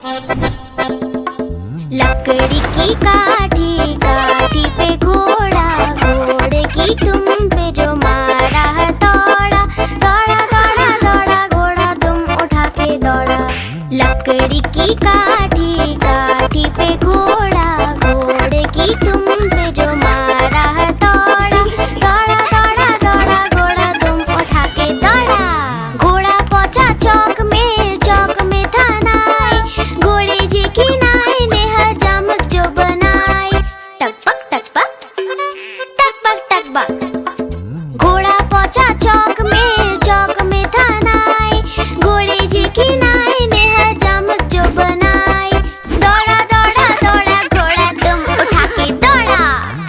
लकड़ी की काठी, काठी पे घोड़ा, घोड़े की तुम पे जो मारा दौड़ा, दौड़ा दौड़ा दौड़ा घोड़ा तुम उठा के दौड़ा। लकड़ी की काठी, काठी पे घोड़ा, घोड़े की तुम पे जो मारा दौड़ा, दौड़ा दौड़ा दौड़ा घोड़ा तुम उठा के दौड़ा। घोड़ा पहुंचा चौक में, चौक में था नाई, घोड़े जी की नाई ने हजामत जो बनाई। टकपक टकपक टकपक टकपक। घोड़ा पहुंचा चौक में, चौक में था नाई, घोड़े जी की नाई ने हजामत जो बनाई। दौड़ा दौड़ा दौड़ा घोड़ा तुम उठा के दौड़ा।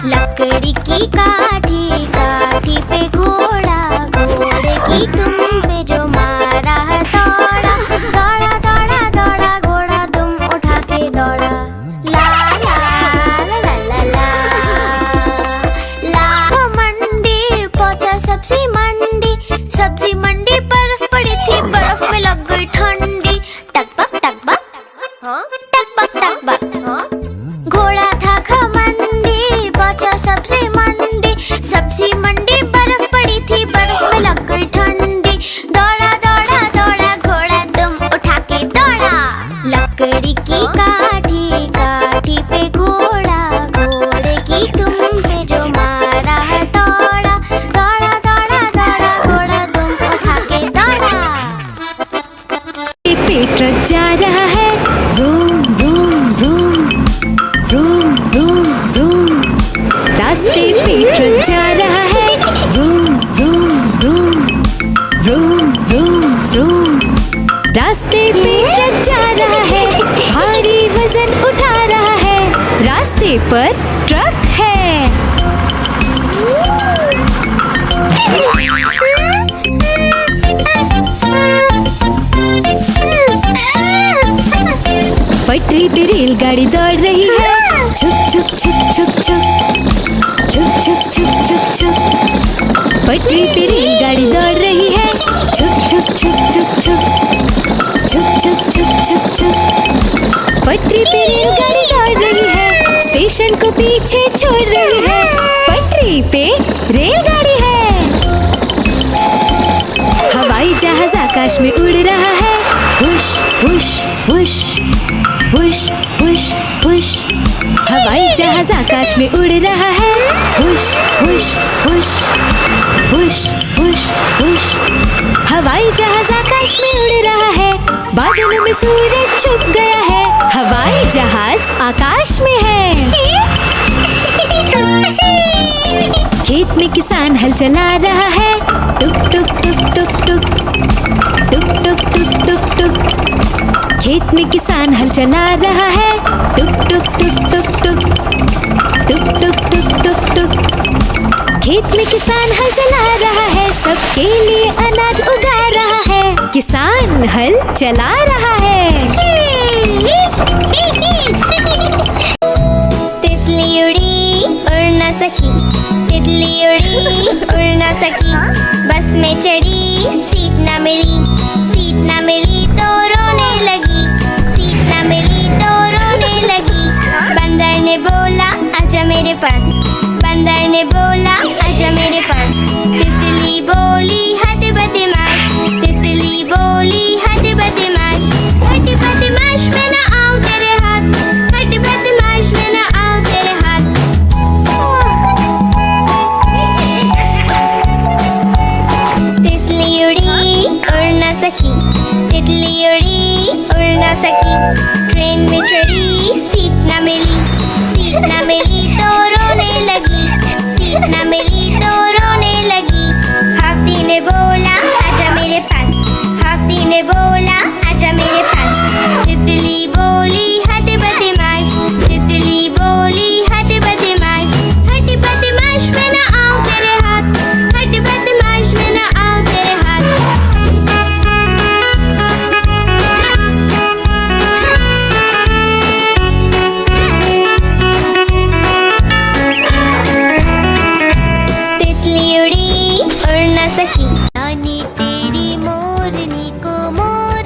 लकड़ी की काठी, काठी पे घोड़ा, घोड़े की तुम पे जो मारा दौड़ा, दौड़ा दौड़ा दौड़ा घोड़ा तुम उठा के दौड़ा। ला ला ला ला ला ला ला। मंडी पहुंचा सब्जी मंडी, सब्जी मंडी बर्फ पड़ी थी, बर्फ में लग गई ठंडी। टकपक टकपक टकपक टकपक। घोड़ा था घमंडी, पहुंचा सब्जी मंडी, सब्जी मंडी बर्फ पड़ी थी, बर्फ में लग गई ठंडी। दौड़ा दौड़ा दौड़ा घोड़ा तुम उठा के दौड़ा। लकड़ी की काठी, काठी पे घोड़ा, घोड़े की तुम पे जो मारा दौड़ा, दौड़ा दौड़ा दौड़ा घोड़ा तुम उठा के दौड़ा। पे ट्रक जा रहा है, room room room room room room. रास्ते पे ट्रक जा रहा है, room room room room room room. रास्ते पे ट्रक जा रहा है, भारी वजन उठा रहा है, रास्ते पर ट्रक है। पटरी पे रेलगाड़ी दौड़ रही है, छुक छुक छुक छुक छुक छुक छुक छुक छुक छुक। पटरी पे रेलगाड़ी दौड़ रही है, छुक छुक छुक छुक छुक छुक छुक छुक छुक छुक। पटरी पे रेलगाड़ी दौड़ रही है, स्टेशन को पीछे छोड़ रही है, पटरी पे रेलगाड़ी है। हवाई जहाज आकाश में उड़ रहा है, हुश हुश हुश हुश हुश हुश। हवाई जहाज आकाश में उड़ रहा है, हुश हुश हुश हुश हुश हुश। हवाई जहाज आकाश में उड़ रहा है, बादलों में सूरज छुप गया है, हवाई जहाज आकाश में है। खेत में किसान हल चला रहा है, टुक टुक टुक टुक टुक टुक टुक टुक टुक टुक। खेत में किसान हल चला रहा है, टुक टुक टुक टुक टुक टुक टुक टुक टुक टुक। खेत में किसान हल चला रहा है, सबके लिए अनाज उगा रहा है, किसान हल चला रहा है। तितली उड़ी उड़ न सकी, तितली उड़ी उड़ न सकी, बस में चढ़ी सीट न मिली, सीट न मिली तो रोने लगी, सीट न मिली तो रोने लगी। बंदर ने बोला आजा मेरे पास, बंदर ने बोला आजा मेरे पास। तितली बोली हट बदमाश, तितली बोली हट बदमाश, हट बदमाश मैं न आऊं तेरे हाथ, हट बदमाश मैं न आऊं तेरे हाथ। तितली उड़ी उड़ न सकी, तितली उड़ी उड़ न सकी, ट्रेन में चढ़ी सीट न मिली, सीट न मिली तो रोने लगी, सीट न मिली तो रोने लगी। हाथी ने बोला आजा मेरे पास, हाथी ने बोला आजा मेरे पास। तितली बोली हट बदमाश, तितली बोली हट बदमाश, हट बदमाश मैं न आऊं तेरे हाथ, हट बदमाश मैं न आऊं तेरे हाथ। तितली उड़ी उड़ न सकी, रानी तेरी मोरनी को मोर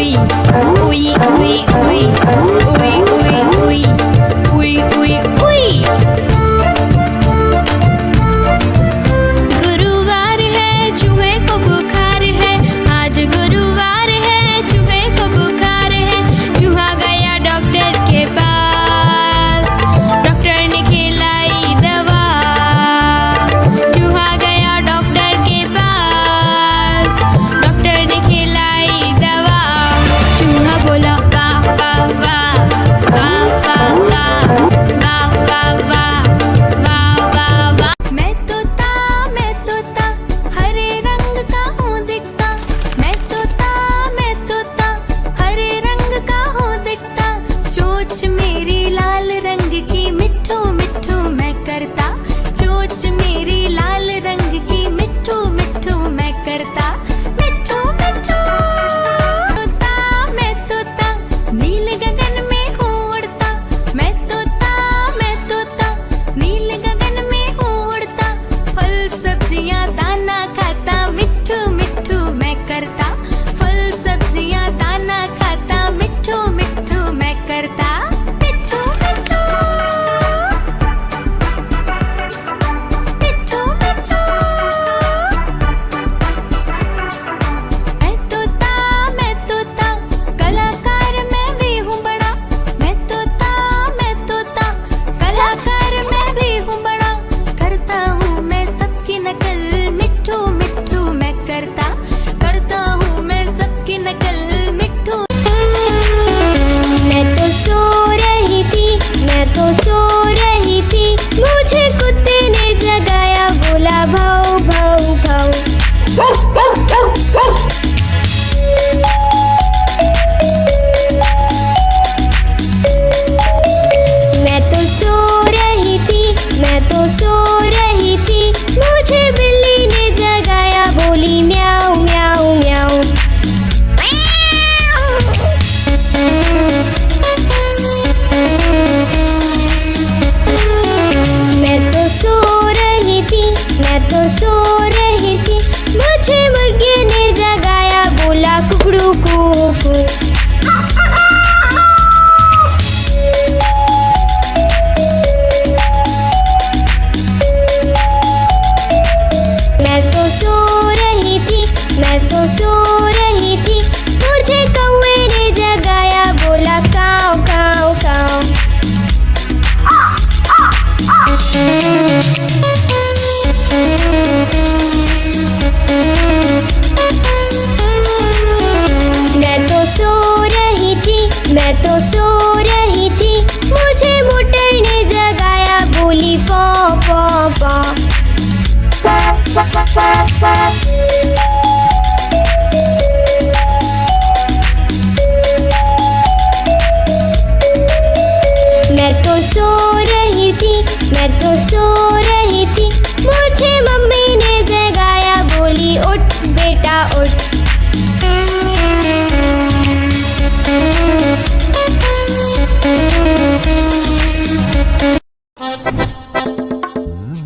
uy, uy, uy, uy, uy, uy, uy, uy, uy. गुरुवार है चूहे को बुखार है, आज गुरुवार है चूहे को बुखार है। चूहा गया डॉक्टर के पास, डॉक्टर ने खिलाई दवा। चूहा गया डॉक्टर के पास, डॉक्टर ने खिलाई दवा। चूहा बोला वाह वाह वाह वाह वाह वाह वाह वाह वाह वाह वाह वाह। मैं तोता हरे रंग का हूँ दिखता। मैं तोता हरे रंग का हूँ दिखता। चोंच मेरी लाल रंग की मिट्ठू मिट्ठू मैं करता। चोंच मेरी लाल रंग की मिट्ठू मिट्ठू मैं करता। मिट्ठू मिट्ठू मैं तोता नील गगन में हूँ उड़ता। मैं तोता नील गगन में हूँ उड़ता। फल सब्जियाँ दाना खाता, मिट्ठू मिट्ठू मैं करता। फल सब्जियाँ दाना खाता, मिट्ठू मिट्ठू मैं करता। मिट्ठू मिट्ठू मिट्ठू मिट्ठू। मैं तोता कलाकार मैं भी हूँ बड़ा। मैं तोता कलाकार मैं भी हूँ बड़ा। करता हूँ मैं सबकी नकल, मिट्ठू मिट्ठू मैं करता। करता हूँ मैं सबकी नकल, मिट्ठू। मैं तो सो रही थी, मैं तो सो रही थी, मुझे कुत्ते ने जगाया, बोला भाऊ भाऊ भाऊ। मैं तो सो रही थी, मैं तो सो रही थी, मुझे बिल्ली ने जगाया, बोली म्याऊ म्याऊ म्याऊ। मैं तो सो रही थी, मैं तो सो रही थी, मुझे मुर्गी ने जगाया, बोला कुकड़ू कुकू। मैं तो सो रही थी, मैं तो सो रही थी, मुझे कौवे ने जगाया, बोला काऊ काऊ काऊ। मैं तो सो रही थी, मैं तो सो रही थी, मुझे मोटर ने जगाया, बोली पौ पौ पौ। मैं तो सो रही थी, मैं तो सो रही थी, मुझे मम्मी ने जगाया, बोली उठ बेटा उठ।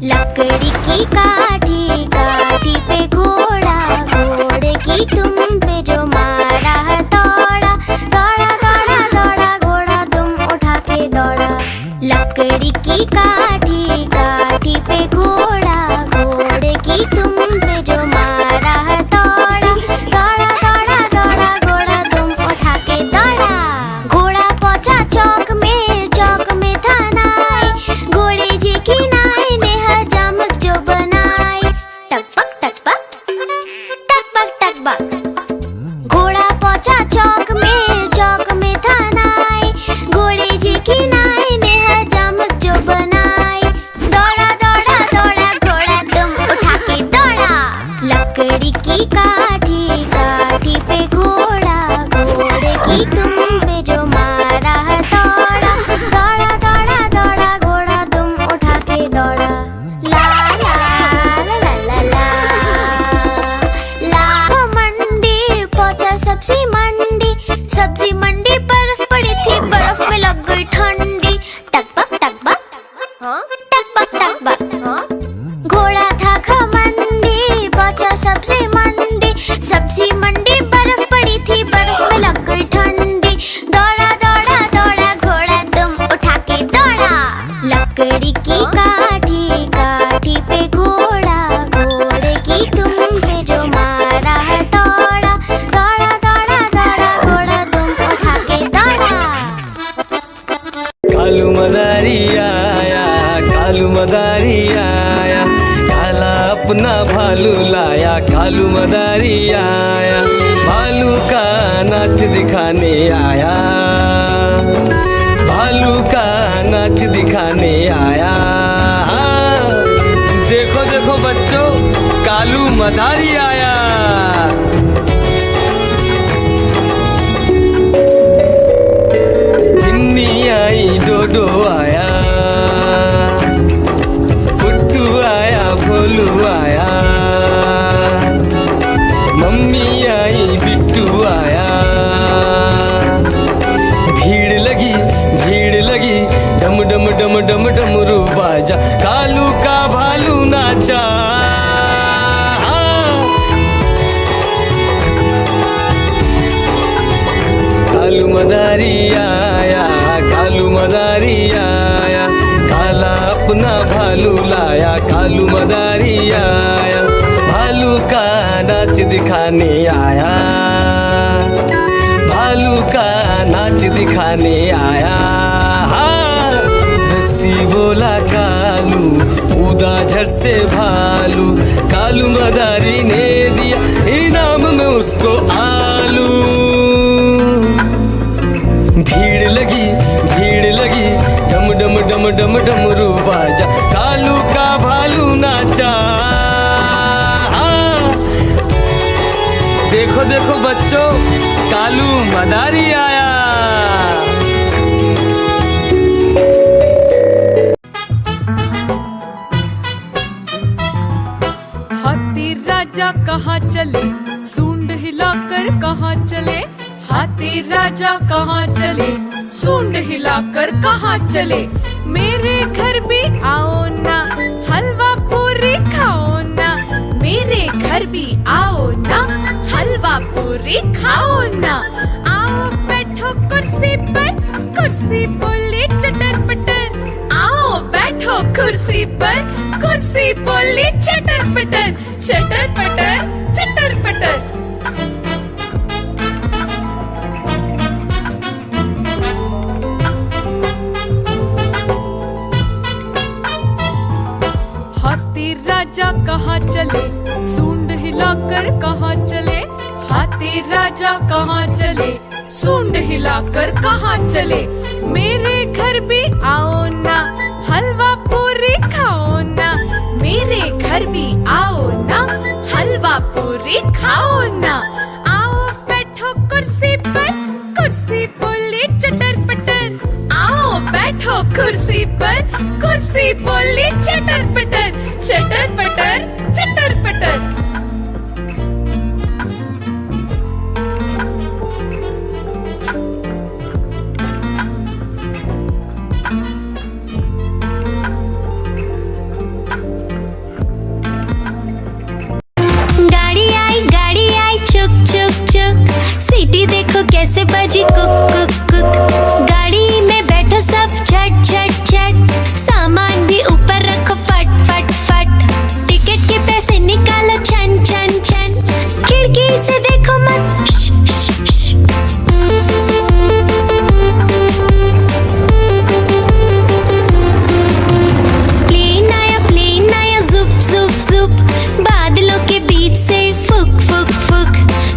लकड़ी की काठी, काठी पे घोड़ा, घोड़े की तुम पे जो मारा दौड़ा, दौड़ा दौड़ा दौड़ा घोड़ा तुम उठा के दौड़ा। लकड़ी की काठी, काठी पे घोड़ा, घोड़े की तुम पे जो मारा दौड़ा, दौड़ा दौड़ा दौड़ा घोड़ा तुम उठा के दौड़ा। घोड़ा पहुंचा चौक में था नाई, घोड़े जी की नाई ने हजामत जो बनाई। टकबक टकबक टकबक टकबक। घोड़ा पहुंचा चौक में था नाई, घोड़े जी की नाई ने हजामत जो बनाई। दौड़ा दौड़ा दौड़ा घोड़ा तुम उठा के दौड़ा। लकड़ी की काठी, काठी पे घोड़ा, घोड़े की तुम पे जो मारा दौड़ा, दौड़ा दौड़ा दौड़ा घोड़ा तुम उठा के दौड़ा। ला ला ला ला ला ला ला। मंडी पहुंचा सब्जी मंडी, सब्जी मंडी बर्फ पड़ी थी, बर्फ में लग गई ठंडी। टकबक टकबक टकबक टकबक। घोड़ा था घमंडी, पहुंचा सब्जी मंडी, सब्जी मंडी बर्फ पड़ी कालू मदारी आया, भालू का नाच दिखाने आया, भालू का नाच दिखाने आया। देखो देखो बच्चों, कालू मदारी आया। बिन्नी आई, डोडो आया, पुट्टू आया, भोलू आया, मम्मी आई, बिट्टू आया। भीड़ लगी, डम डम डम डम डमरू बाजा, कालू का भालू नाचा। कालू मदारी आया, कालू मदारी आया, काला अपना भालू लाया, कालू मदारी आया, भालू का नाच दिखाने आया, भालू का नाच दिखाने आया। रस्सी बोला कालू, कूदा झट से भालू, कालू मदारी ने दिया इनाम में उसको आलू। भीड़ लगी, डम डम डम डम डमरू बाजा, कालू का भालू नाचा। देखो देखो बच्चों, कालू मदारी आया। हाथी राजा कहाँ चले, सूंड हिलाकर कहाँ चले, हाथी राजा कहाँ चले, सूंड हिलाकर कहाँ चले। मेरे घर भी आओ ना, हलवा पूरी खाओ ना, मेरे घर भी आओ ना, हलवा पूरी खाओ ना। आओ बैठो कुर्सी पर, कुर्सी बोले चटर पटर, आओ बैठो कुर्सी पर, कुर्सी बोले चटर पटर, चटर पटर, चटर पटर। हाथी राजा कहाँ चले, सूंड हिलाकर कहाँ चले, हाथी राजा कहाँ चले, सूंड हिलाकर कहाँ चले। मेरे घर भी आओ ना, हलवा पूरी खाओ ना, मेरे घर भी आओ ना, हलवा पूरी खाओ ना। आओ बैठो कुर्सी पर, कुर्सी बोले चटर पटर, आओ बैठो कुर्सी पर, कुर्सी बोले चटर पटर, चटर पटर, चटर पटर। गाड़ी आई चुक चुक चुक, सीटी देखो कैसे बजी कुक कुक कुक। गाड़ी में बैठो सब झट झट झट, सामान भी ऊपर रखो फट फट फट। टिकट के पैसे निकालो छन छन छन, खिड़की से देखो मत श, श, श। प्लेन आया जुप जुप जुप, बादलों के बीच से फुक फुक फुक।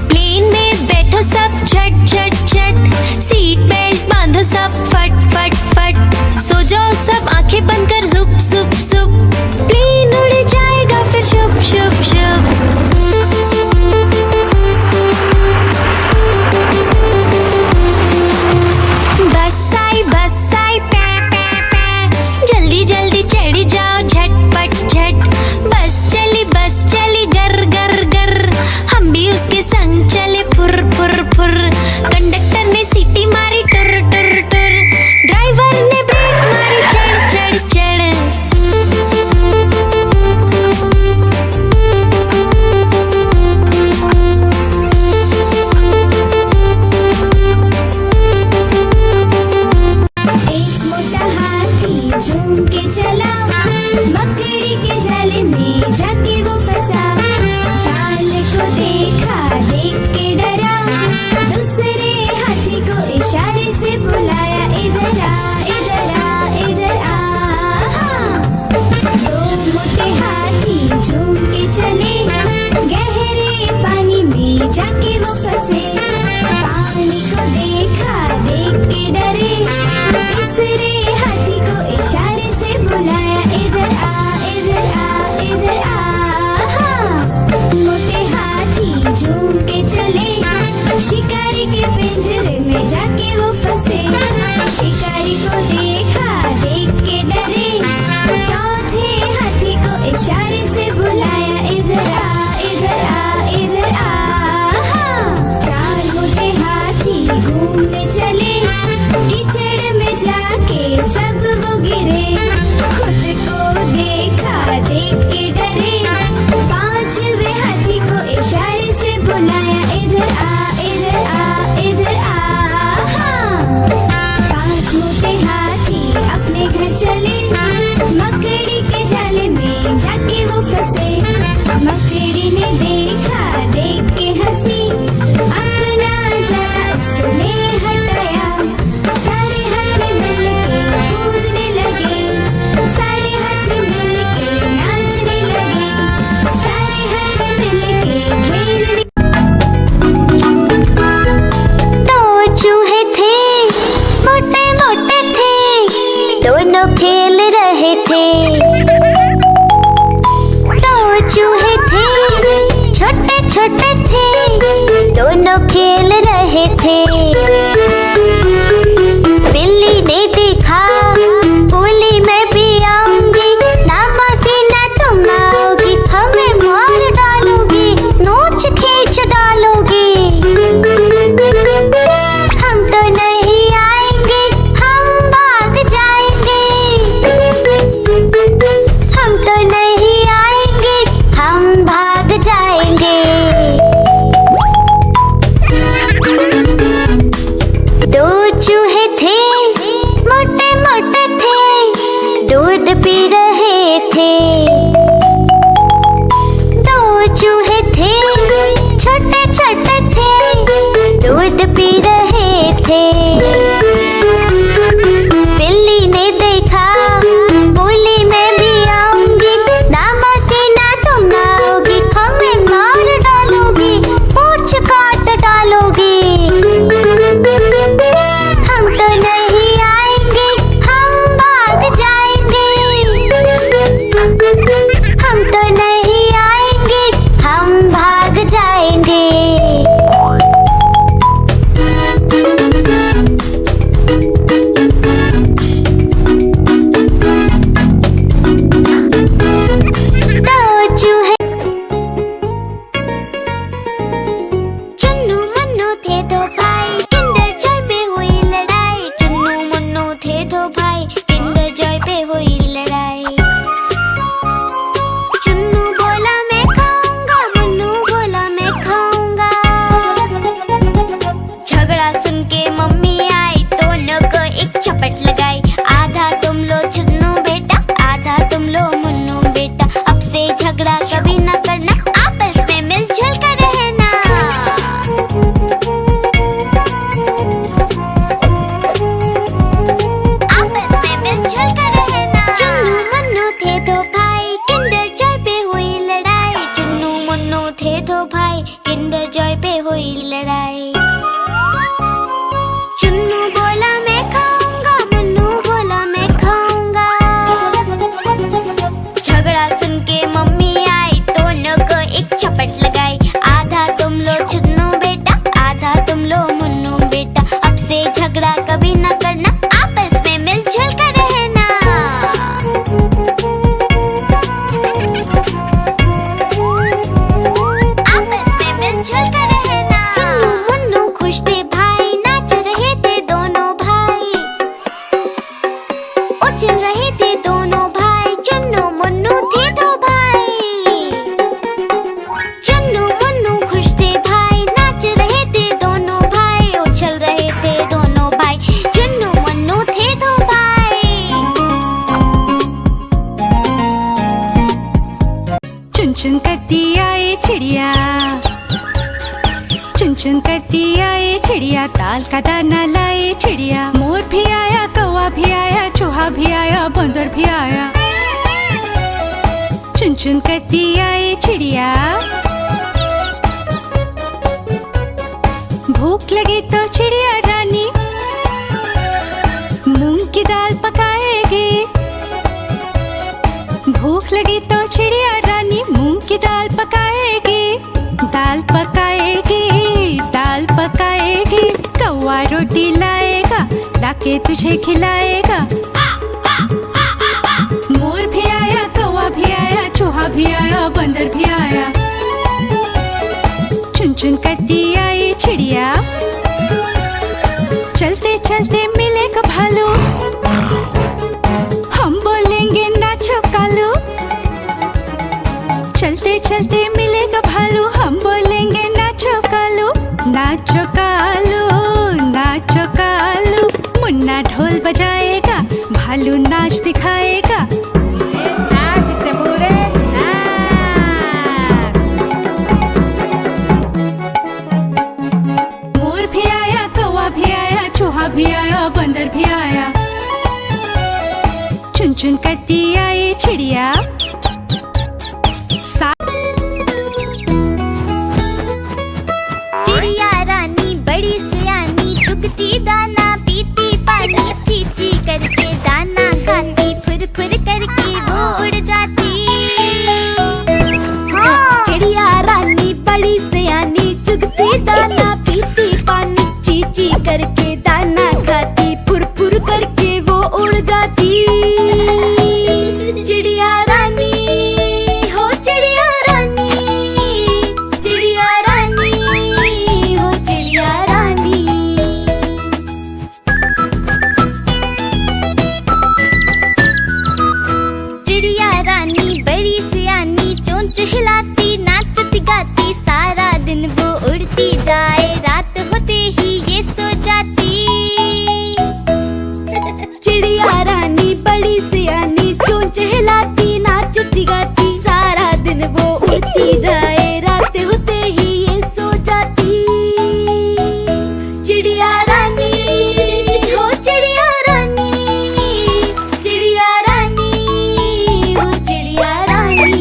प्लेन में बैठो सब झट झट झट, सीट बेल्ट बांधो सब फट फट फट। सो जाओ सब आंखें बंद कर जुप जुप जुप, प्लेन उड़ जाएगा फिर शुप शुप शुप। बस आई पै पै पै, जल्दी जल्दी चढ़ी जाओ झटपट झट। बस चली गर गर गर, हम भी उसके संग चले फुर फुर फुर। कंडक्टर ने सीटी मारी टुर टुर टुर, ड्राइवर ने ब्रेक मारी चढ़ चढ़ चढ़। एक मोटा हाथी झूम के चला, मकड़ी के जाले में जाके वो फंसा। जाल को देखा, देख के डरा, दूसरे हाथी को इशारे से बुलाया, इधर आ इधर आ इधर आ। दो मोटे हाथी झूम के चले, गहरे में जाके वो फंसे। शिकारी को देखा, देख के डरे, चौथे हाथी को इशारे से बुलाया, इधर आ इधर आ इधर आ। हाँ। चार मोटे हाथी घूमने चले, कीचड़ में जाके सब वो गिरे। खुद को देखा, देख के डरे, पांचवे हाथी को इशारे से बुलाया, इधर आ इधर आ इधर आ। हाँ। पांच मोटे हाथी अपने घर चले, मकड़ी के जाले में जाके वो फंसे। मकड़ी ने देखा, देख के हंसी, अपना जाला उसने हटाया। सारे हाथी मिलके कूदने लगे, सारे हाथी मिलके नाचने लगे, सारे हाथी मिलके खेलने। दो चूहे थे, मोटे मोटे थे, दोनों खेल रहे थे। दो चूहे थे, छोटे छोटे थे, दोनों खेल रहे थे। बिल्ली ने देखा, बोली मैं भी आऊंगी, ना मासी ना तुम आओगी, हमें मार डालोगी, नोच खींच डालोगी। हम तो नहीं आएंगे, हम भाग जाएंगे। हम तो नहीं आएंगे, हम भाग जाएंगे। दो चूहे थे, मोटे मोटे थे, दूध पी रहे थे। दो चूहे थे, छोटे छोटे थे, दूध पी रहे थे। बिल्ली ने देखा, बोली मैं भी आऊंगी, ना मासी ना तुम आओगी, हमें मार डालोगी, पूंछ काट डालोगी। हम तो नहीं आएंगे, हम भाग जाएंगे। हम तो नहीं आएंगे, हम भाग जाएंगे। दो चूहे, चुन्नू मुन्नू थे दो भाई, किंडर जॉय पे हुई लड़ाई। चुन्नू मुन्नू थे दो भाई, किंडर जॉय पे हुई लड़ाई। चुन्नू बोला मैं खाऊंगा, मुन्नू बोला मैं खाऊंगा। झगड़ा सुन के मम्मी आई, दोनों को एक चपट लगाई। आधा तुम लो चुन्नू बेटा, आधा तुम लो मुन्नू बेटा, अब से झगड़ा कभी न करना, आपस में मिलजुल कर रहना। आपस में मिलजुल कर रहना। चुन्नू मुन्नू थे दो भाई, किंडर जॉय पे हुई लड़ाई। चुन्नू मुन्नू थे दो भाई, किंडर जॉय पे हुई लड़ाई। चुन्नू बोला मैं खाऊंगा, मुन्नू बोला मैं खाऊंगा। झगड़ा सुन के मम्मी आई, दोनों को एक चपट लगाई। आधा तुम लो चुन्नू बेटा, आधा तुम लो मुन्नू बेटा, अब से झगड़ा कभी न करना, आपस में मिलजुल कर रहना। आपस में मिलजुल कर रहना। चुन्नू मुन्नू खुश थे भाई, नाच रहे थे दोनों भाई, उछल रहे थे दोनों भाई। चुन्नू मुन्नू थे दो भाई, चुन्नू मुन्नू खुश थे भाई, नाच रहे थे दोनों भाई, उछल रहे थे दोनों भाई। चुन्नू मुन्नू थे दो भाई। चुन चुन करती आए चिड़िया, चुन चुन करती आए चिड़िया, दाल का दाना लाए चिड़िया। मोर भी आया, कौवा भी आया, चूहा भी आया, बंदर भी आया। चुन चुन करती आए चिड़िया। भूख लगी तो चिड़िया रानी मूंग की दाल पकाएगी। भूख लगी तो चिड़िया रानी मूंग की दाल पकाएगी। दाल पकाएगी, दाल पकाएगी। कौवा रोटी लाएगा, लाके तुझे खिलाएगा। मोर भी आया, कौवा भी आया, चूहा भी आया, बंदर भी आया। चुन चुन करती आई चिड़िया, चलते चलते मिलेगा भालू। हम बोलेंगे नाचो कालू, चलते चलते मिलेगा भालू। हम बोलेंगे नाचो कालू, नाचो कालू, नाचो कालू। मुन्ना ढोल बजाएगा, भालू नाच दिखाएगा। नाच चबूरे नाच। मोर भी आया, कौवा भी आया, चूहा भी आया, बंदर भी आया। चुन चुन करती आई चिड़िया, चिड़िया रानी बड़ी सियानी, चुगती दाना पीती पानी, चींची करके दाना खाती, फुर फुर करके वो उड़ जाती। चिड़िया रानी बड़ी सियानी, चुगती दाना पीती पानी, चींची करके दाना खाती, फुर फुर करके वो उड़ जाती। चिड़िया रानी हो चिड़िया रानी, चिड़िया रानी हो चिड़िया रानी। चिड़िया रानी बड़ी सियानी, चोंच हिलाती, नाचती गाती, सारा दिन वो उड़ती जाए, रात होते ही ये सो जाती। चिड़िया रानी बड़ी सियानी, चोंच हिलाती, नाचती गाती, सारा दिन वो उड़ती जाए, रात होते ही ये सो जाती। चिड़िया रानी हो चिड़िया रानी, चिड़िया रानी हो चिड़िया रानी।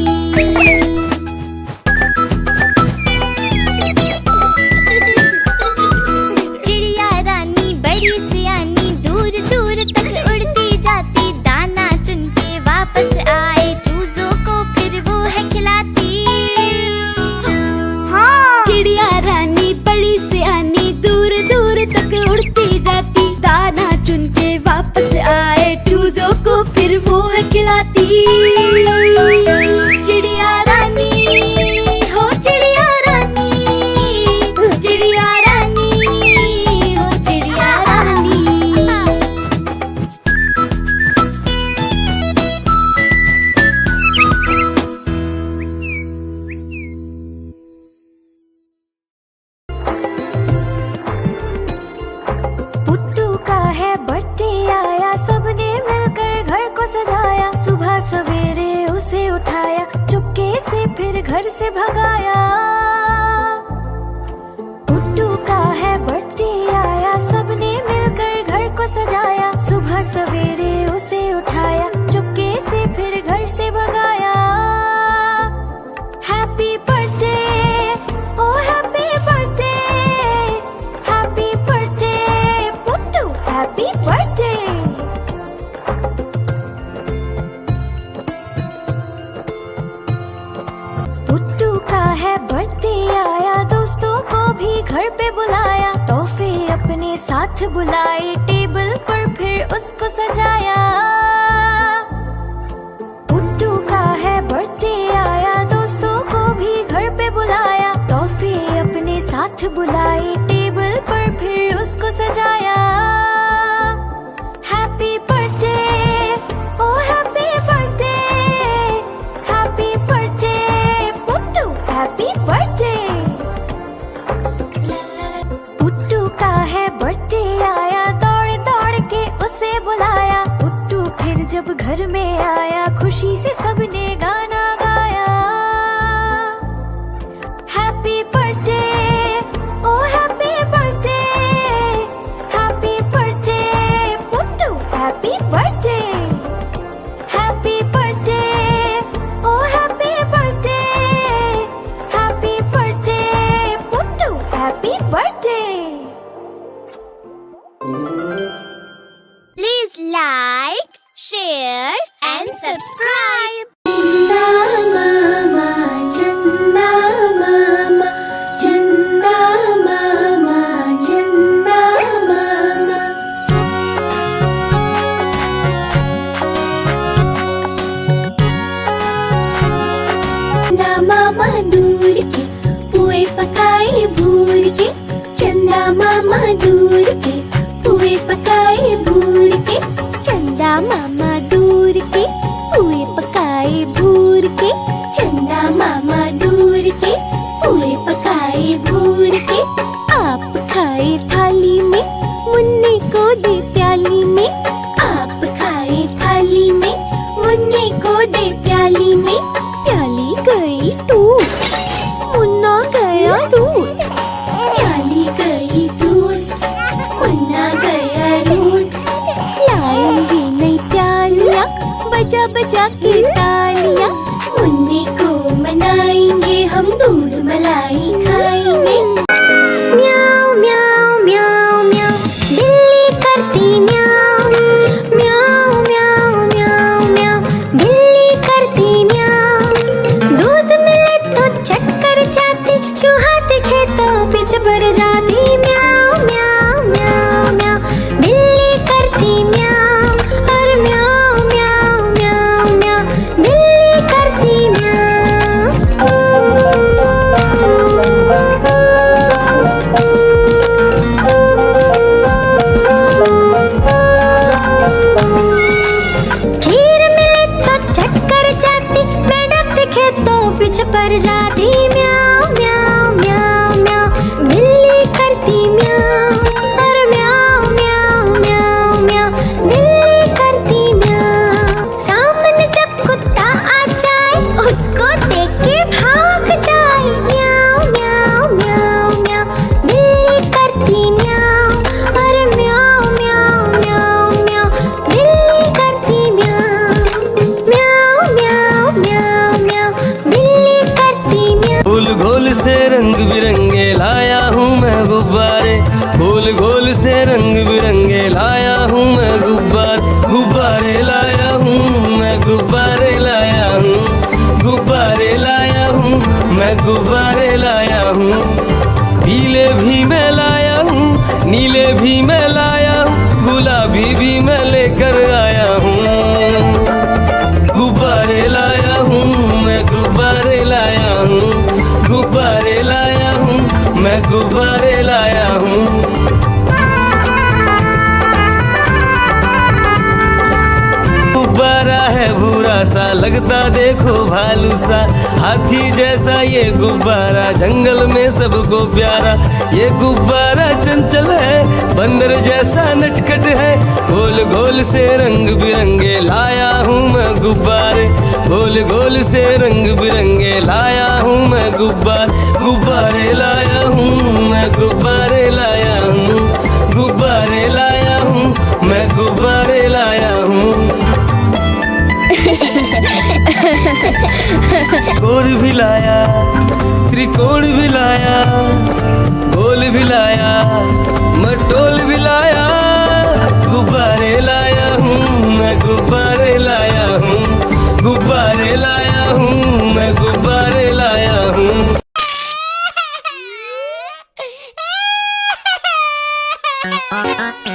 चिड़िया रानी बड़ी सियानी, दूर दूर तक उड़ती जाती, दाना चुन के वापस आए, चूजों को फिर वो है खिलाती। चिड़िया रानी बड़ी सियानी, दूर दूर तक उड़ती जाती, दाना चुन के वापस आए, चूजों को फिर वो है खिलाती। चिड़िया रानी हो चिड़िया रानी, चिड़िया रानी हो चिड़िया रानी। पुट्टू का है बर्थडे आया, सबने मिलकर घर को सजाया, सुबह सवेरे उसे उठाया, चुपके से फिर घर से भगाया। पुट्टू का है बर्थडे आया, सबने मिलकर घर को सजाया, सुबह सवेरे उसे उठाया, चुपके से फिर घर से भगाया। Happy birthday oh happy birthday, happy birthday Puttu, happy birthday. Puttu का है बर्थडे आया, दोस्तों को भी घर पे बुलाया, तोहफे अपने साथ बुलाए, टेबल पर फिर उसको सजाया। पुट्टू का है बर्थडे आया, दोस्तों को भी घर पे बुलाया, तोहफे अपने साथ बुलाए, टेबल पर फिर उसको सजाया। Happy birthday oh happy birthday, happy birthday Puttu, happy birthday. Puttu का है बर्थडे आया, दौड़ दौड़ के उसे बुलाया, पुट्टू फिर जब घर में आया, खुशी से सबने गाना गाया। Happy birthday oh happy birthday, happy birthday Puttu, happy birthday. Happy birthday oh happy birthday, happy birthday Puttu, happy birthday. Please like, share and subscribe. पकाए भूर के, चंदा मामा दूर के। पुए पकाए भूर के, चंदा मामा दूर के। पुए पकाए भूर के, चंदा मामा दूर के। पुए पकाए भूर के। आप खाए थाली में, मुन्ने को दे प्याली में। आप खाए थाली में, मुन्ने को दे प्याली में। प्याली गई टूट, मुन्ना गया रूठ। प्याली गई टूट, मुन्ना गया रूठ। लाएंगे नई प्यालियाँ, बजा बजा के तालियाँ। मुन्ने को मनाएंगे हम, दूध मलाई खाएंगे। म्याऊ म्याऊ म्याऊ म्याऊ, बिल्ली करती म्याऊ। म्याऊ म्याऊ म्याऊ म्याऊ, बिल्ली करती म्याऊ। दूध मिले तो चट कर जाती, चूहा दिखे तो पीछे पड़ जाती। म्याऊ म्याऊ म्याऊ म्याऊ, बिल्ली करती म्याऊ। और म्याऊ म्याऊ म्याऊ म्याऊ, बिल्ली करती म्याऊ। खीर मिले तो झट कर जाती, मेंढक दिखे तो पीछे पड़ जाती। म्याऊ म्याऊ म्याऊ म्याऊ, बिल्ली करती म्याऊ। और म्याऊ म्याऊ म्याऊ म्याऊ, बिल्ली करती म्याऊ। सामने जब कुत्ता आ जाए, उसको देख के भाग जाए। म्याऊ म्याऊ म्याऊ म्याऊ, बिल्ली करती म्याऊ। और म्याऊ म्याऊ म्याऊ म्याऊ, बिल्ली करती म्याऊ। म्याऊ म्याऊ म्याऊ म्याऊ, बिल्ली करती म्याऊ। गोल गोल से रंग बिरंगे लाया हूँ मैं गुब्बारे। गोल गोल से रंग बिरंगे लाया हूँ मैं गुब्बारे लाया हूँ मैं, गुब्बारे लाया हूँ। गुब्बारे लाया हूँ मैं, गुब्बारे लाया हूँ। पीले भी मैं लाया हूँ, नीले भी मैं लाया हूँ, गुलाबी भी मैं लेकर आया हूँ। गुब्बारे लाया हूँ मैं, गुब्बारे लाया हूँ। गुब्बारे लाया हूँ मैं, गुब्बारे लाया हूँ। गुब्बारा है भूरा सा, लगता देखो भालू सा। हाथी जैसा ये गुब्बारा, जंगल में सबको प्यारा। ये गुब्बारा चंचल है, बंदर जैसा नटखट है। गोल गोल से रंग बिरंगे लाया हूँ मैं गुब्बारे। गोल गोल से रंग बिरंगे लाया हूँ मैं गुब्बारे लाया हूँ मैं, गुब्बारे लाया हूँ। गुब्बारे लाया हूँ मैं, गुब्बारे लाया हूँ। गोल भी लाया, त्रिकोण भी लाया, गोल भी लाया, मटोल भी लाया। गुब्बारे लाया हूँ मैं, गुब्बारे लाया हूँ। गुब्बारे लाया हूँ मैं, गुब्बारे लाया हूँ।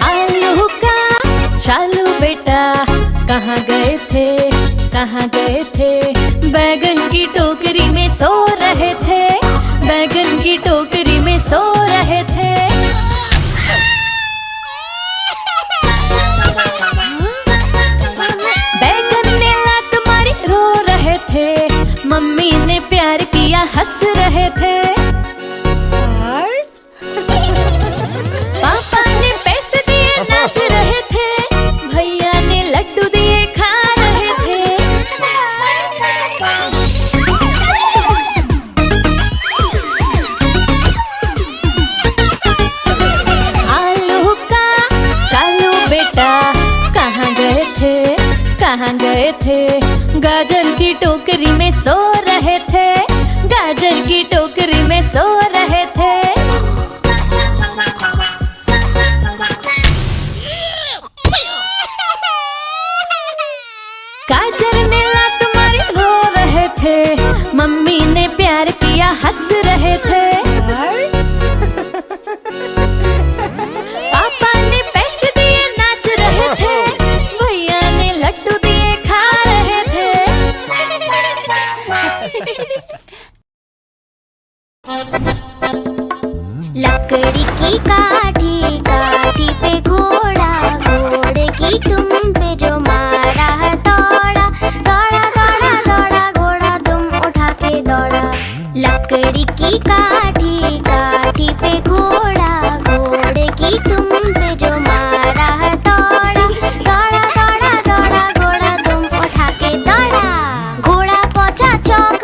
आलू का चालू बेटा, कहाँ गए थे कहाँ गए थे? बैगन की टोकरी में सो रहे थे, बैगन की टोकरी में सो रहे थे। बैगन ने लात मारी, रो रहे थे, मम्मी ने प्यार किया, हंस रहे थे। पापा ने पैसे दिए, नाच रहे थे, भैया ने लड्डू दिए, खा रहे थे। आलू का चालू बेटा, कहाँ गए थे कहाँ गए थे? गाजर की टोकरी में सो रहे थे, गाजर लकड़ी की काठी काठी पे घोड़ा घोड़े की तुम पे जो मारा हथौड़ा दौड़ा दौड़ा दौड़ा घोड़ा तुम उठा के दौड़ा लकड़ी की काठी काठी पे घोड़ा घोड़े की तुम पे जो मारा हथौड़ा दौड़ा दौड़ा दौड़ा घोड़ा तुम उठा के दौड़ा घोड़ा पहुंचा चौक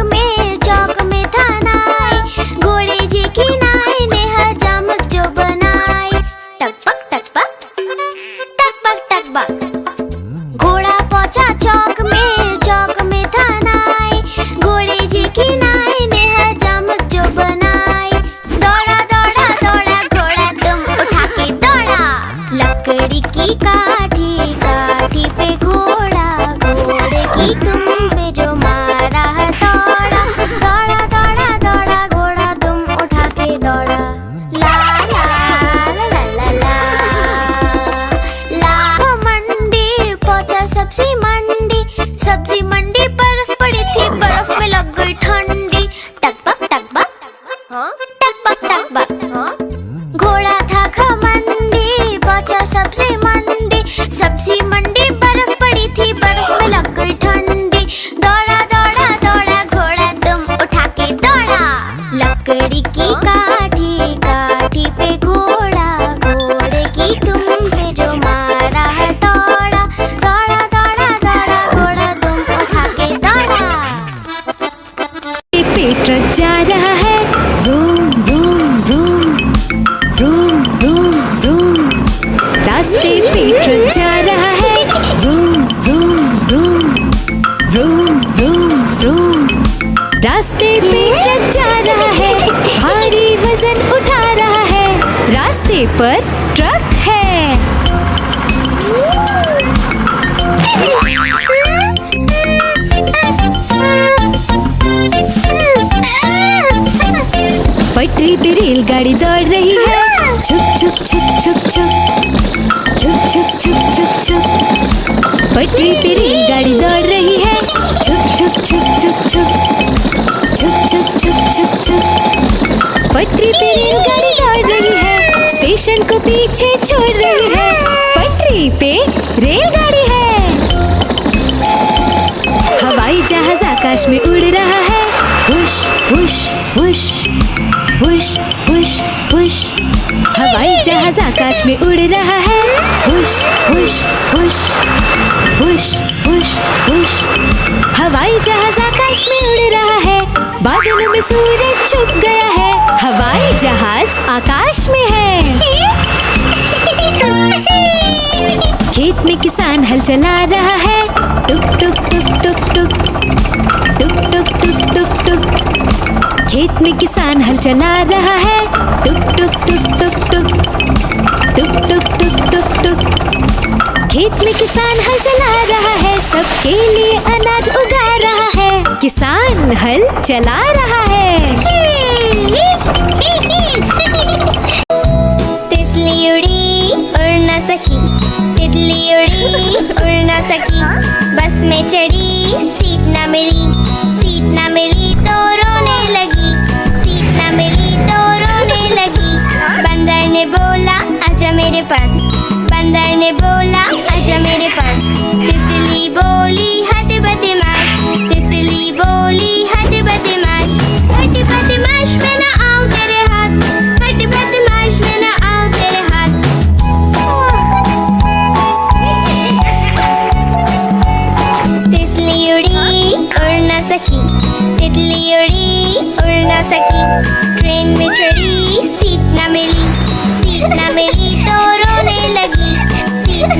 में था नाई घोड़े जी की नाई ने हजामत जो बनाई टकपक टकपक टकपक टकपक घोड़ा पहुंचा चौक में था नाई घोड़े जी की नाई ने हजामत जो बनाई दौड़ा दौड़ा दौड़ा घोड़ा तुम उठा के दौड़ा लकड़ी की काठी काठी पे घोड़ा घोड़े की तुम पे जो मारा हथौड़ा दौड़ा दौड़ा दौड़ा घोड़ा तुम उठा के दौड़ा ला ला ला ला ला ला लाखों मंडी पहुंचा सब्जी मंडी बर्फ पड़ी थी बर्फ में लग गई ठंडी टकबक टकबक टकबक टकबक घोड़ा था खमंडी पहुंचा सब्जी मंडी बर्फ पड़ी थी बर्फ में लग गई ठंडी दौड़ा दौड़ा दौड़ा घोड़ा तुम उठा के दौड़ा लकड़ी की काठी काठी पे घोड़ा घोड़े की तुम पे जो मारा हथौड़ा दौड़ा दौड़ा दौड़ा घोड़ा तुम उठा के दौड़ा पे ट्रक जा रहा है room room room room room room रास्ते पे ट्रक जा रहा है room room room room room room रास्ते पे ट्रक जा रहा है भारी वजन उठा रहा है रास्ते पर ट्रक है पटरी पे रेलगाड़ी दौड़ रही है छुक छुक छुक छुक छुक छुक छुक छुक छुक छुक पटरी पे रेलगाड़ी दौड़ रही है छुक छुक छुक छुक छुक छुक छुक छुक छुक छुक पटरी पे रेलगाड़ी दौड़ रही है स्टेशन को पीछे छोड़ रही है पटरी पे रेलगाड़ी है हवाई जहाज आकाश में उड़ रहा है हुश हुश हुश हुश हुश हुश हवाई जहाज आकाश में उड़ रहा है हुश हुश हुश हुश हुश हुश हवाई जहाज आकाश में उड़ रहा है बादलों में सूरज छुप गया है हवाई जहाज आकाश में है खेत में किसान हल चला रहा है टुक टुक टुक टुक टुक टुक टुक टुक टुक टुक खेत में किसान हल चला रहा है टुक टुक टुक टुक टुक टुक टुक टुक टुक टुक खेत में किसान हल चला रहा है सबके लिए अनाज उगा रहा है किसान हल चला रहा है तितली उड़ी उड़ न सकी तितली उड़ी उड़ न सकी बस में चढ़ी सीट न मिली तो रोने लगी सीट न मिली तो रोने लगी बंदर ने बोला आजा मेरे पास बंदर ने बोला आजा मेरे पास तितली बोली हट बदमाश तितली बोली हट बदमाश में ना आऊं तेरे हाथ हट बदमाश में ना आऊं तेरे हाथ तितली उड़ी उड़ न सकी तितली उड़ी उड़ न सकी ट्रेन में चढ़ी सीट न मिली तो रोने लगी सीट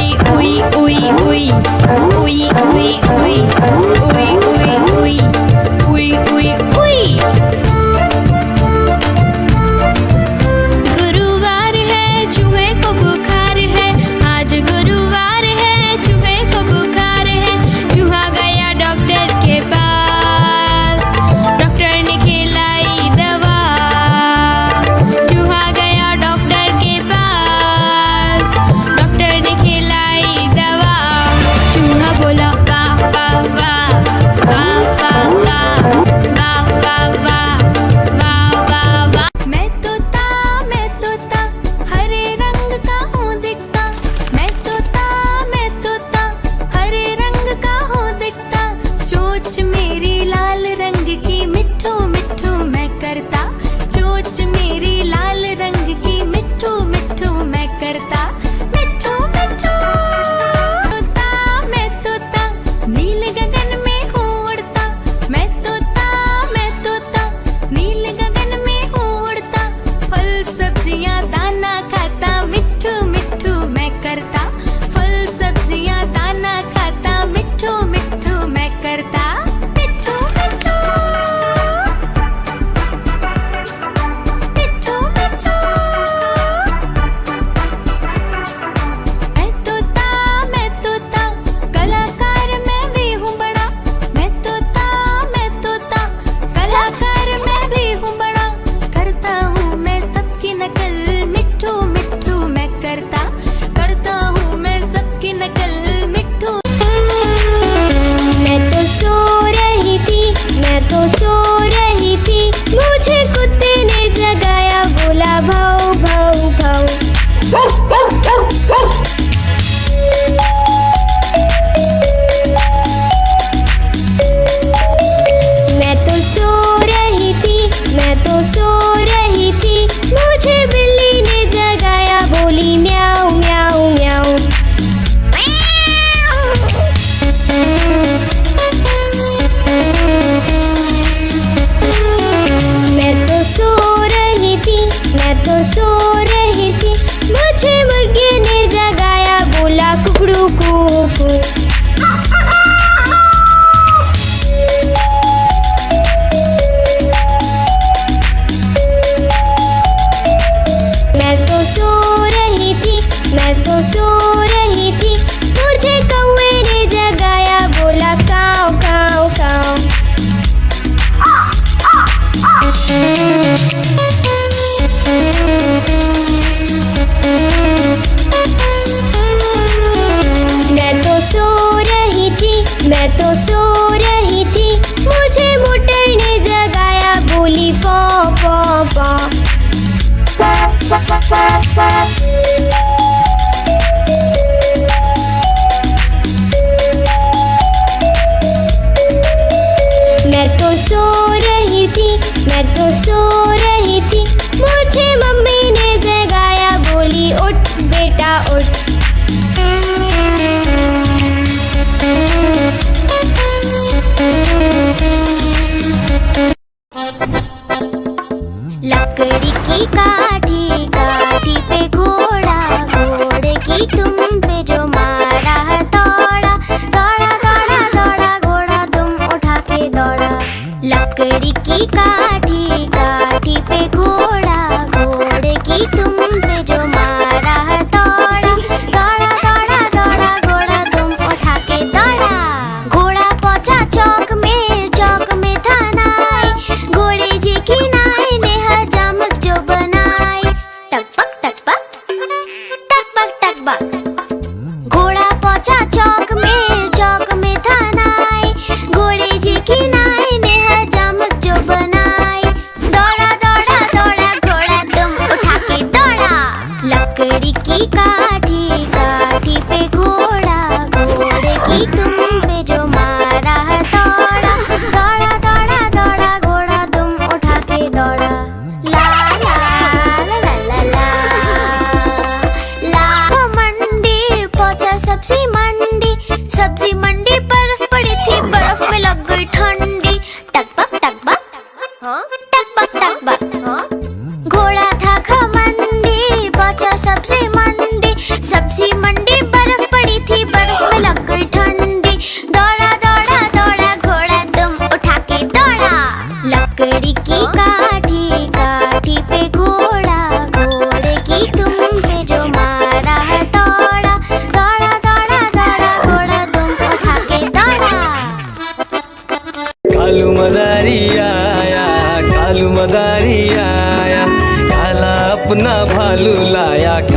बोली उई उई उई उई उई उई उई उई उई उई उई उई। गुरुवार है चूहे को बुखार है, आज गुरुवार है चूहे को बुखार है। चूहा गया डॉक्टर के पास, डॉक्टर ने खिलाई दवा। चूहा गया डॉक्टर के पास, डॉक्टर ने खिलाई दवा। चूहा बोला वाह वाह वाह वाह वाह वाह वाह वाह वाह वाह वाह वाह। मैं तोता हरे रंग का हूँ दिखता। मैं तोता हरे रंग का हूँ दिखता। चोंच मेरी लाल रंग की मिट्ठू मिट्ठू मैं करता। चोंच मेरी लाल रंग की मिट्ठू मिट्ठू मैं करता। मिट्ठू मिट्ठू। मैं तोता नील गगन में हूँ उड़ता। मैं तोता नील गगन में हूँ उड़ता। फल सब्जियाँ दाना खाता, मिट्ठू मिट्ठू मैं करता। फल सब्जियाँ दाना खाता, मिट्ठू मिट्ठू मैं करता। मिट्ठू मिट्ठू मिट्ठू मिट्ठू।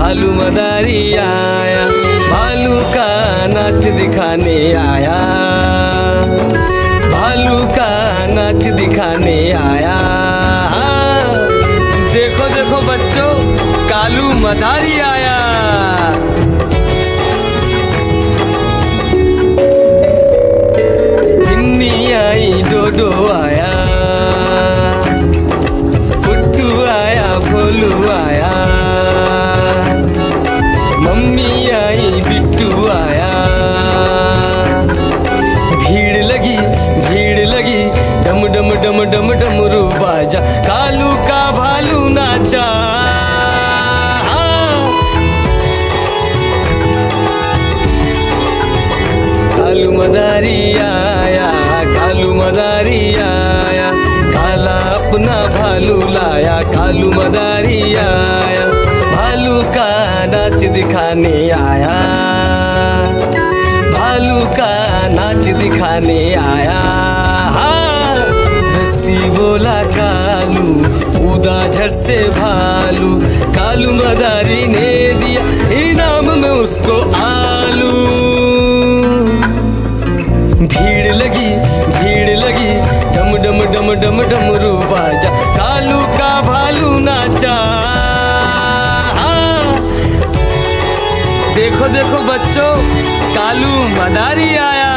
भालू मदारी आया, भालू का नाच दिखाने आया, भालू का नाच दिखाने आया। देखो देखो बच्चों, कालू मदारी आया। गिन्नी आई, डोडो आया, पुट्टू आया, भोलू आया, मम्मी आई, बिट्टू आया। भीड़ लगी, भीड़ लगी, डम डम डम डम डमरू बाजा, कालू का भालू नाचा। कालू मदारी आया, कालू मदारी आया, काला अपना भालू लाया, कालू मदारी आया, भालू का नाच दिखाने आया, भालू का नाच दिखाने आया। रस्सी बोला कालू, कूदा झट से भालू, कालू मदारी ने दिया इनाम में उसको आलू। भीड़ लगी, भीड़ लगी, डम डम डम डम डमरू बाजा, कालू का भालू नाचा। देखो देखो बच्चों, कालू मदारी आया।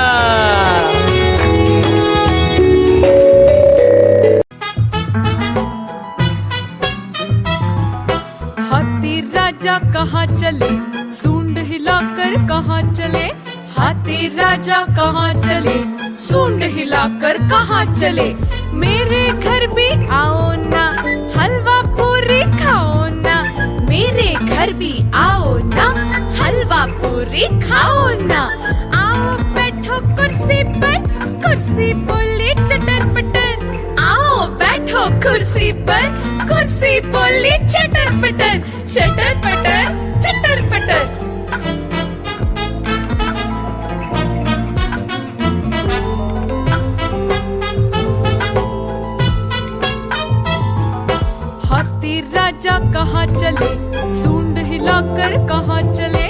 हाथी राजा कहाँ चले, सूंड हिलाकर कहाँ चले, हाथी राजा कहाँ चले, सूंड हिलाकर कहाँ चले। मेरे घर भी आओ ना, हलवा पूरी खाओ ना, मेरे घर भी आओ ना, हलवा पूरी खाओ ना। आओ बैठो कुर्सी पर, कुर्सी बोली चटर पटर, आओ बैठो कुर्सी पर, कुर्सी बोली चटर पटर, चटर पटर चटर पटर। हाथी राजा कहाँ चले, सूंड हिलाकर कहाँ चले,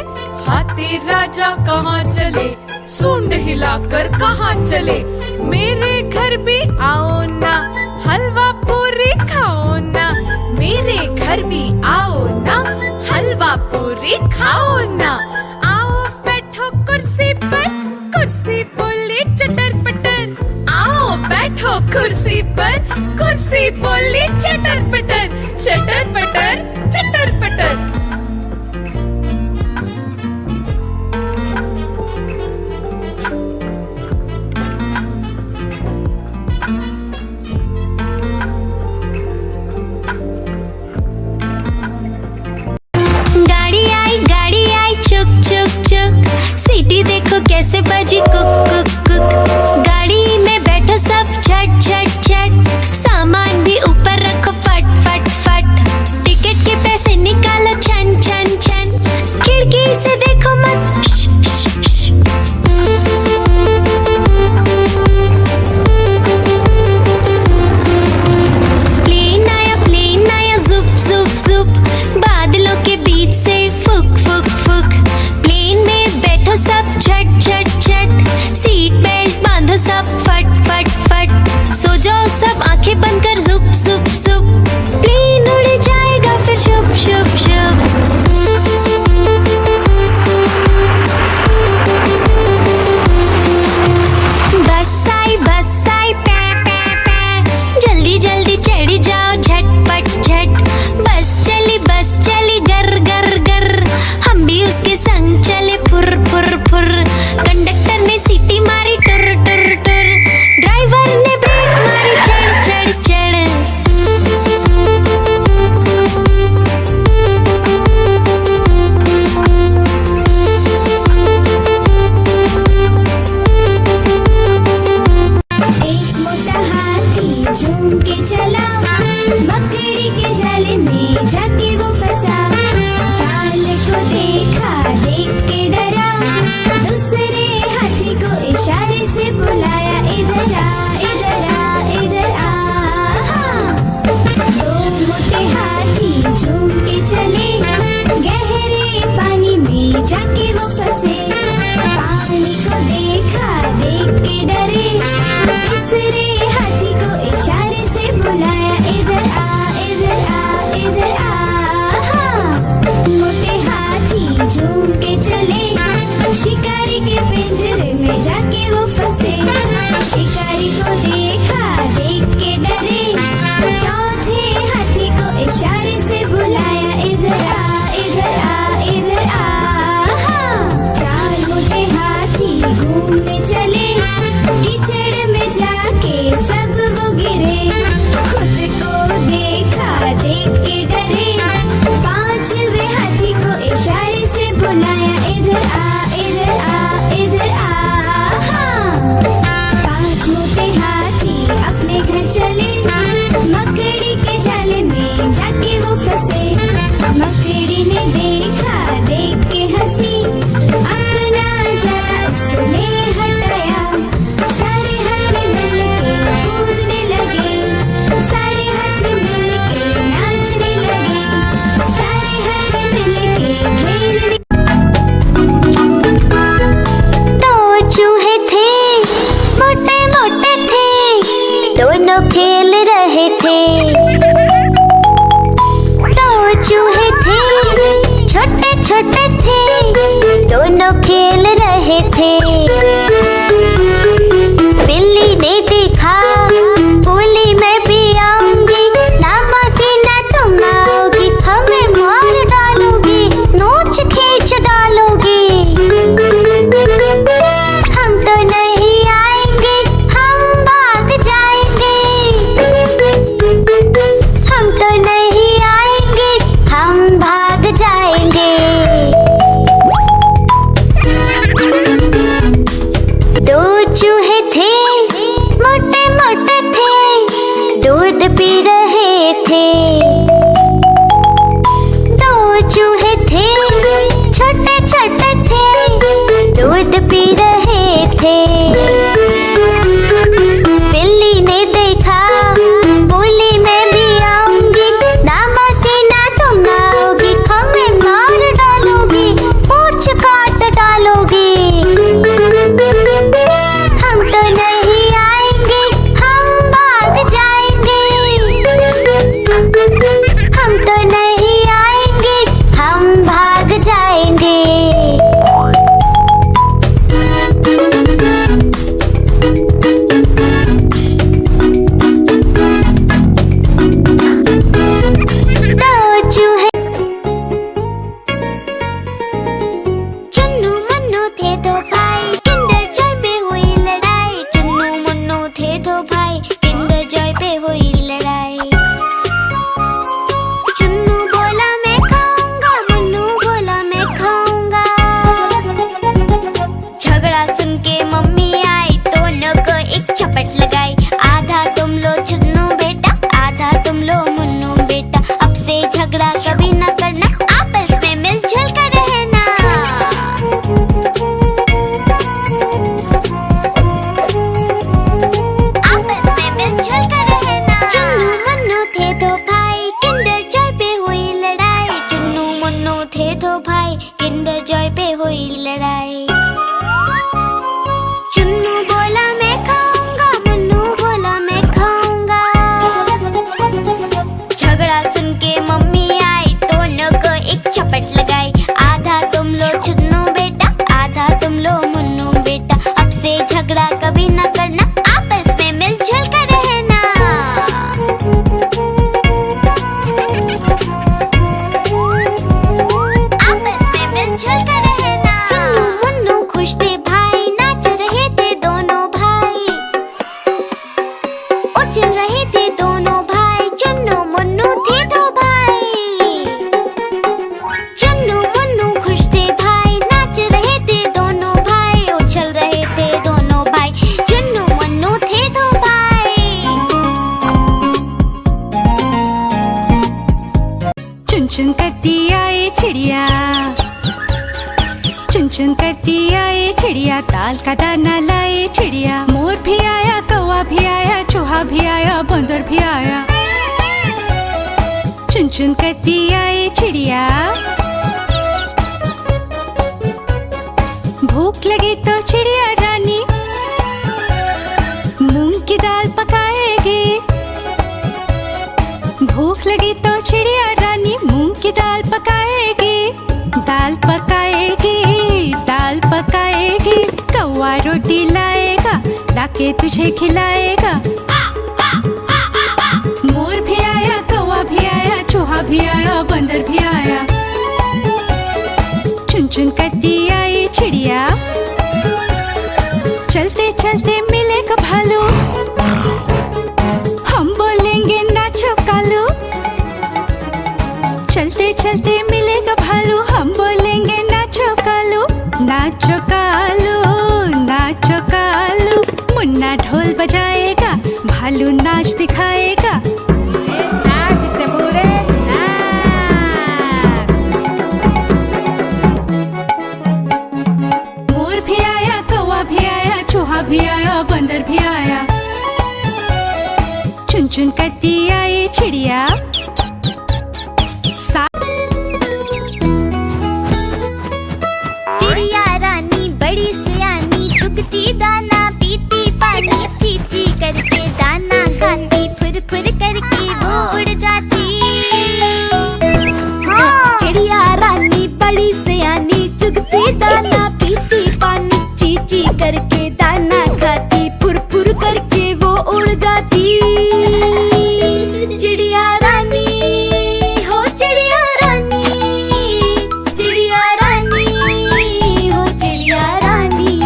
हाथी राजा कहाँ चले, सूंड हिलाकर कहाँ चले। मेरे घर भी आओ ना, हलवा पूरी खाओ ना, मेरे घर भी आओ ना, हलवा पूरी खाओ ना। आओ बैठो कुर्सी पर, कुर्सी बोली चटर पटर, आओ बैठो कुर्सी पर, कुर्सी बोली चटर पटर, चटर पटर चटर पटर। गाड़ी आई चुक चुक चुक, सीटी देखो कैसे बजी कुक कुक कुक। गाड़ी में बैठो सब झट झट झट, सामान भी ऊपर रखो फट फट फट। टिकट के पैसे निकालो छन छन छन, खिड़की से देखो मत श, श, श। प्लेन आया जुप जुप जुप, बादलों के बीच से फुक फुक फुक। प्लेन में बैठो सब झट झट झट, सीट बेल्ट बांधो फंसे। पानी को देखा, देख के डरे, तीसरे हाथी को इशारे से बुलाया, इधर आ इधर आ इधर आ। हाँ। मोटे हाथी झूम के चले, शिकारी के पिंजरे में जाके वो फंसे। शिकारी को देखा, देख के डरे, चौथे हाथी को इशारे से बुलाया, इधर आ इधर आ इधर आ। हाँ। चार मोटे हाथी घूमने चले, कीचड़ में जाके सब वो गिरे। खुद को देखा, देख के डरे, पांचवे हाथी को इशारे से बुलाया, इधर आ इधर आ इधर आ। हाँ। पांच मोटे हाथी अपने घर चले, मकड़ी के जाले में जाके वो फंसे। मकड़ी ने देखा, देख के हंसी, अपना जाला उसने हटाया। सारे हाथी मिलके कूदने लगे, सारे हाथी मिलके नाचने लगे, सारे हाथी मिलके खेलने। दो चूहे थे, मोटे मोटे थे, दोनों खेल रहे थे। दो चूहे थे, छोटे छोटे थे, दोनों खेल रहे थे। बिल्ली ने देखा, बोली मैं भी आऊंगी, ना मौसी ना तुम आओगी, हमें मार डालोगी, नोच खींच डालोगी। हम तो नहीं आएंगे, हम भाग जाएंगे। हम तो नहीं आएंगे, हम भाग जाएंगे। दो चूहे थे, मोटे मोटे थे, दूध पी रहे थे। दो चूहे थे, छोटे छोटे थे, दूध पी रहे थे। बिल्ली ने देखा, बोली मैं भी आऊंगी, ना मौसी ना तुम आओगी, हमें मार डालोगी, पूंछ काट डालोगी। हम तो नहीं आएंगे, हम भाग जाएंगे। हम तो नहीं आएंगे, हम भाग जाएंगे। दो चूहे चुन्नू मुन्नू थे दो भाई, किंडर जॉय पे हुई लड़ाई। चुन्नू मुन्नू थे दो भाई, किंडर जॉय पे हुई लड़ाई। चुन्नू बोला मैं खाऊंगा, मुन्नू बोला मैं खाऊंगा। झगड़ा सुन के मम्मी आई, दोनों को एक झपट लगाई। आधा तुम लो चुन्नू बेटा, आधा तुम लो मुन्नू बेटा। अब से झगड़ा कभी न करना, आपस में मिलजुल कर रहना। आपस में मिलजुल कर रहना। चुन्नू मुन्नू थे दो भाई, किंडर जॉय पे हुई लड़ाई। चुन्नू मुन्नू थे दो भाई, किंडर जॉय पे हुई लड़ाई। चुन्नू बोला मैं खाऊंगा, मुन्नू बोला मैं खाऊंगा। झगड़ा सुन के मम्मी आई, दोनों को एक झपट लगाई। आधा तुम लो चुन्नू बेटा, आधा तुम लो मुन्नू बेटा। अब से झगड़ा कभी न करना, आपस में मिलजुल कर रहना। आपस में मिलजुल कर रहना। चुन्नू मुन्नू खुश थे भाई, नाच रहे थे दोनों भाई, उछल रहे थे दोनों भाई। चुन्नू मुन्नू थे दो भाई, चुन्नू मुन्नू खुश थे भाई, नाच रहे थे दोनों भाई, उछल रहे थे दोनों भाई। चुन्नू मुन्नू थे दो भाई। चुन चुन करती आए चिड़िया, चुन चुन करती आए चिड़िया, ताल का दाना लाए चिड़िया। मोर भी आया, कौवा भी आया, चूहा भी आया, बंदर भी आया। चुन चुन करती आए चिड़िया, भूख लगे तो चिड़िया रानी मूंग की दाल पकाएगी। भूख लगी तो चिड़िया रानी मूंग की दाल पकाएगी। दाल पकाएगी, दाल पकाएगी। कौवा रोटी लाएगा, लाके तुझे खिलाएगा। मोर भी आया, कौवा भी आया, चूहा भी आया, बंदर भी आया। चुन चुन करती आई चिड़िया, चलते चलते मिलेगा भालू। हम बोलेंगे नाचो कालू। चलते चलते मिलेगा भालू, हम बोलेंगे नाचो कालू। नाचो कालू, नाचो कालू। मुन्ना ढोल बजाएगा, भालू नाच दिखाएगा। नाच चबूरे नाच। मोर भी आया, कौवा भी आया, चूहा भी आया, बंदर भी आया। चुन चुन करती आई चिड़िया, चिड़िया रानी बड़ी सियानी, चुगती दाना पीती पानी। ची ची करके दाना खाती, फुर फुर करके वो उड़ जाती। हाँ। चिड़िया रानी बड़ी सियानी, चुगती दाना पीती पानी। ची ची करके दाना खाती, फुर फुर करके वो उड़ जाती। चिड़िया रानी हो चिड़िया रानी, चिड़िया रानी हो चिड़िया रानी।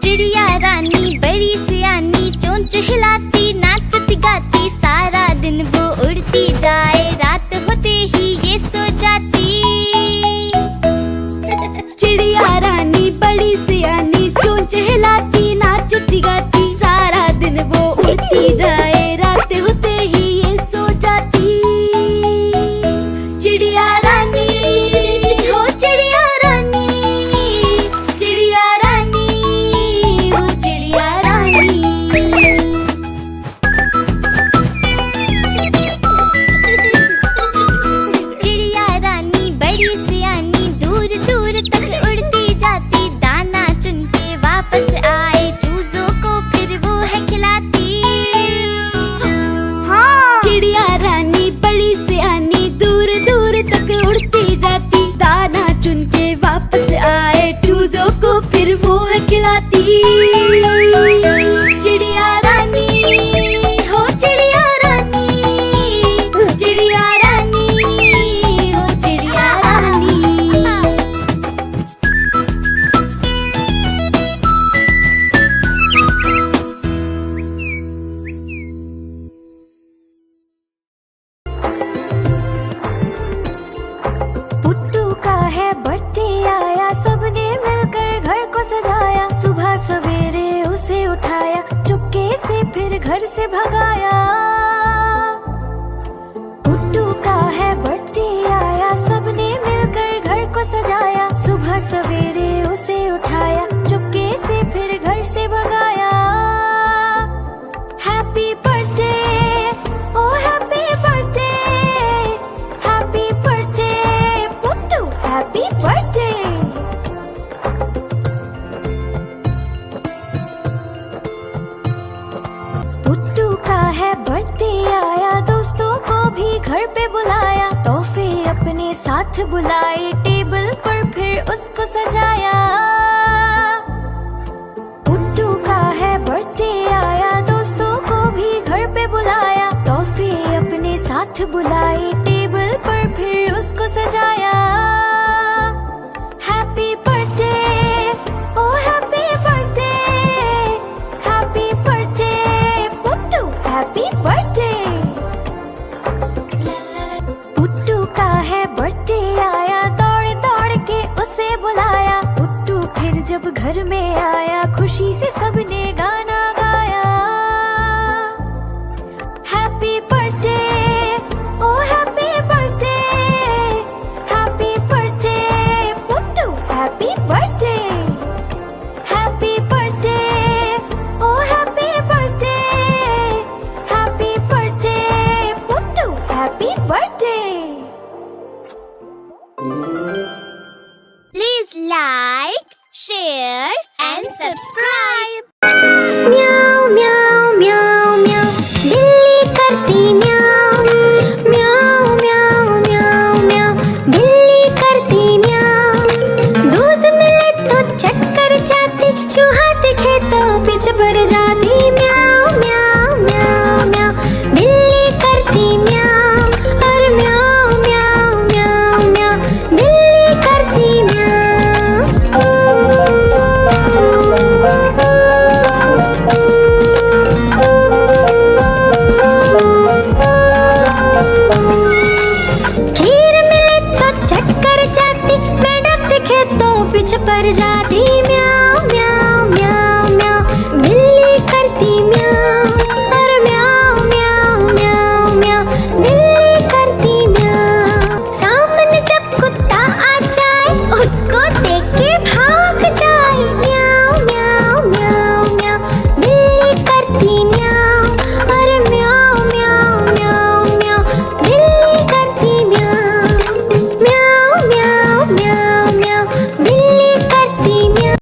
चिड़िया रानी बड़ी सियानी, चोंच हिलाती, नाचती गाती। सारा दिन वो उड़ती जाए, रात होते ही ये सो जाती। चिड़िया रानी बड़ी सियानी, चोंच हिलाती, नाचती गाती। सारा दिन वो उड़ती जाए, रात होते ही ये सो जाती। चिड़िया रानी हो चिड़िया रानी, चिड़िया रानी हो चिड़िया रानी। चिड़िया रानी बड़ी सियानी, दूर दूर तक उड़ती जाती। दाना चुन के वापस आए, चूजों को फिर वो है खिलाती। हाँ। चिड़िया रानी बड़ी सियानी, दूर दूर तक उड़ती जाती। दाना चुन के वापस आए, चूजों को फिर वो है खिलाती। चिड़िया रानी हो चिड़िया रानी, चिड़िया रानी हो चिड़िया रानी। पुट्टू का है बर्थडे आया, सबने मिलकर घर को सजाया। सुबह सवेरे उसे उठाया, चुपके से फिर घर से भगाया। पुट्टू का है बर्थडे आया, सबने मिलकर घर को सजाया। सुबह सवेरे उसे उठाया, चुपके से फिर घर से भगाया। Happy birthday oh happy birthday, happy birthday Puttu, happy birthday. Puttu का है बर्थडे आया, दोस्तों को भी घर पे बुलाया। तोहफे अपने साथ बुलाए, टेबल पर फिर उसको सजाया। पुट्टू का है बर्थडे आया, दोस्तों को भी घर पे बुलाया। तोहफे अपने साथ बुलाए, टेबल पर फिर उसको सजाया। Happy birthday oh happy birthday, happy birthday Puttu, happy birthday. Puttu का है बर्थडे आया, दौड़ दौड़ के उसे बुलाया। पुट्टू फिर जब घर में आया, खुशी से सबने गाना गाया। Happy birthday oh happy birthday, happy birthday Puttu, happy birthday. Happy birthday oh happy birthday, happy birthday Puttu, happy birthday. Please like, share and subscribe. म्याऊ म्याऊ म्याऊ म्याऊ बिल्ली करती म्याऊ म्याऊ म्याऊ म्याऊ म्याऊ बिल्ली करती म्याऊ दूध मिले तो चक्कर जाती चूहा दिखे तो पीछे पड़ जाती म्याऊ म्याऊ म्याऊ म्याऊ बिल्ली करती म्याऊ और म्याऊ म्याऊ म्याऊ म्याऊ बिल्ली करती खीर मिले तो चक्कर जाती मेढक दिखे तो पीछे पड़ जाती।